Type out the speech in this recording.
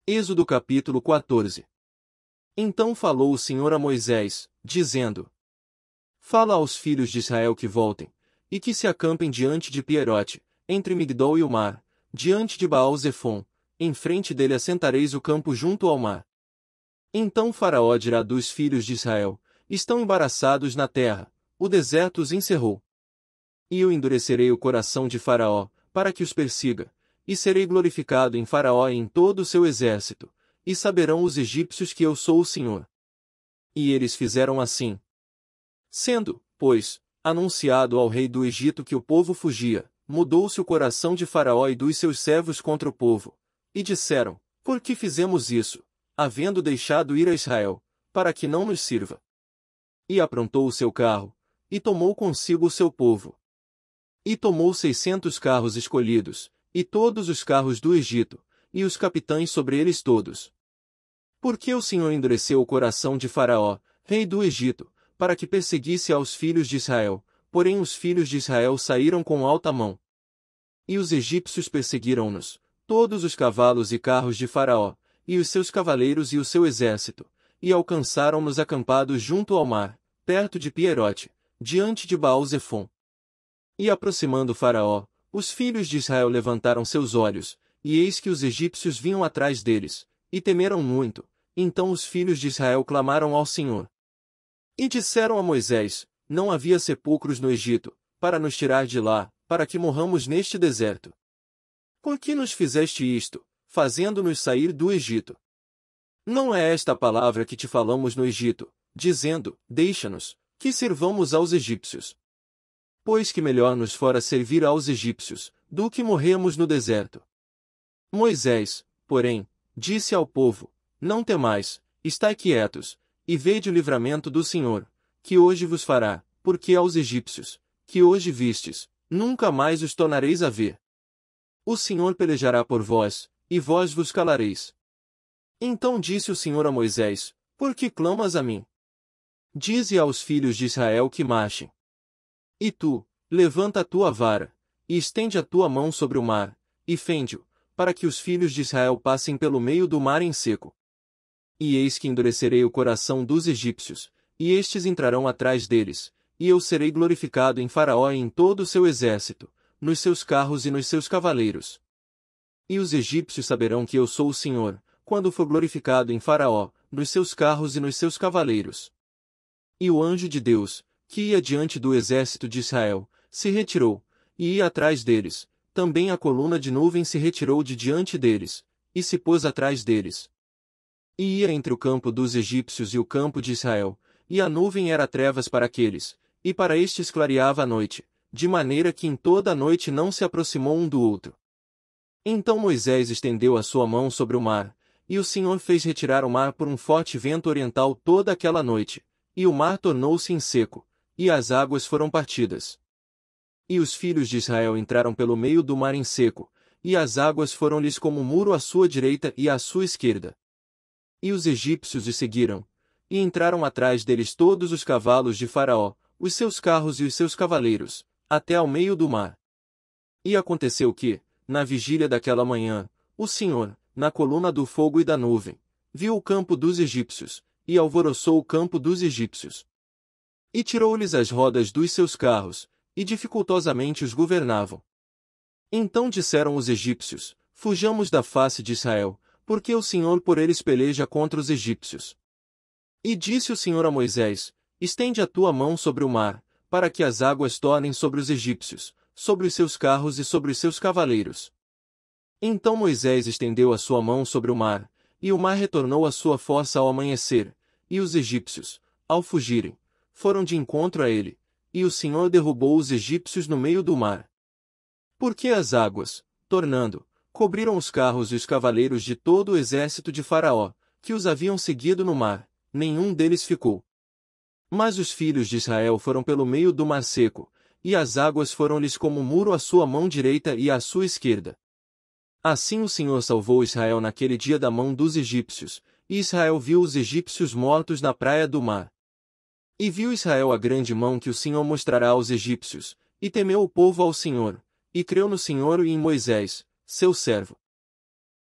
Êxodo capítulo 14. Então falou o Senhor a Moisés, dizendo: Fala aos filhos de Israel que voltem, e que se acampem diante de Pierote, entre Migdol e o mar, diante de Baal-Zefon, em frente dele assentareis o campo junto ao mar. Então Faraó dirá dos filhos de Israel: Estão embaraçados na terra, o deserto os encerrou. E eu endurecerei o coração de Faraó, para que os persiga, e serei glorificado em Faraó e em todo o seu exército, e saberão os egípcios que eu sou o Senhor. E eles fizeram assim. Sendo, pois, anunciado ao rei do Egito que o povo fugia, mudou-se o coração de Faraó e dos seus servos contra o povo, e disseram: Por que fizemos isso, havendo deixado ir a Israel, para que não nos sirva? E aprontou o seu carro, e tomou consigo o seu povo. E tomou 600 carros escolhidos, e todos os carros do Egito, e os capitães sobre eles todos. Porque o Senhor endureceu o coração de Faraó, rei do Egito, para que perseguisse aos filhos de Israel, porém os filhos de Israel saíram com alta mão. E os egípcios perseguiram-nos, todos os cavalos e carros de Faraó, e os seus cavaleiros e o seu exército, e alcançaram-nos acampados junto ao mar, perto de Pierote, diante de Baal-Zefon. E aproximando Faraó, os filhos de Israel levantaram seus olhos, e eis que os egípcios vinham atrás deles, e temeram muito. Então os filhos de Israel clamaram ao Senhor. E disseram a Moisés: Não havia sepulcros no Egito, para nos tirar de lá, para que morramos neste deserto. Por que nos fizeste isto, fazendo-nos sair do Egito? Não é esta a palavra que te falamos no Egito, dizendo: Deixa-nos, que sirvamos aos egípcios. Pois que melhor nos fora servir aos egípcios, do que morrermos no deserto. Moisés, porém, disse ao povo: Não temais, estai quietos, e vede o livramento do Senhor, que hoje vos fará, porque aos egípcios, que hoje vistes, nunca mais os tornareis a ver. O Senhor pelejará por vós, e vós vos calareis. Então disse o Senhor a Moisés: Por que clamas a mim? Dize aos filhos de Israel que marchem. E tu, levanta a tua vara, e estende a tua mão sobre o mar, e fende-o, para que os filhos de Israel passem pelo meio do mar em seco. E eis que endurecerei o coração dos egípcios, e estes entrarão atrás deles, e eu serei glorificado em Faraó e em todo o seu exército, nos seus carros e nos seus cavaleiros. E os egípcios saberão que eu sou o Senhor, quando for glorificado em Faraó, nos seus carros e nos seus cavaleiros. E o anjo de Deus, que ia diante do exército de Israel, se retirou, e ia atrás deles. Também a coluna de nuvem se retirou de diante deles, e se pôs atrás deles. E ia entre o campo dos egípcios e o campo de Israel, e a nuvem era trevas para aqueles, e para estes clareava a noite, de maneira que em toda a noite não se aproximou um do outro. Então Moisés estendeu a sua mão sobre o mar, e o Senhor fez retirar o mar por um forte vento oriental toda aquela noite, e o mar tornou-se em seco, e as águas foram partidas. E os filhos de Israel entraram pelo meio do mar em seco, e as águas foram-lhes como um muro à sua direita e à sua esquerda. E os egípcios os seguiram, e entraram atrás deles todos os cavalos de Faraó, os seus carros e os seus cavaleiros, até ao meio do mar. E aconteceu que, na vigília daquela manhã, o Senhor, na coluna do fogo e da nuvem, viu o campo dos egípcios, e alvoroçou o campo dos egípcios. E tirou-lhes as rodas dos seus carros, e dificultosamente os governavam. Então disseram os egípcios: Fujamos da face de Israel, porque o Senhor por eles peleja contra os egípcios. E disse o Senhor a Moisés: Estende a tua mão sobre o mar, para que as águas tornem sobre os egípcios, sobre os seus carros e sobre os seus cavaleiros. Então Moisés estendeu a sua mão sobre o mar, e o mar retornou à sua força ao amanhecer, e os egípcios, ao fugirem, foram de encontro a ele, e o Senhor derrubou os egípcios no meio do mar. Porque as águas, tornando, cobriram os carros e os cavaleiros de todo o exército de Faraó, que os haviam seguido no mar, nenhum deles ficou. Mas os filhos de Israel foram pelo meio do mar seco, e as águas foram-lhes como um muro à sua mão direita e à sua esquerda. Assim o Senhor salvou Israel naquele dia da mão dos egípcios, e Israel viu os egípcios mortos na praia do mar. E viu Israel a grande mão que o Senhor mostrará aos egípcios, e temeu o povo ao Senhor, e creu no Senhor e em Moisés, seu servo.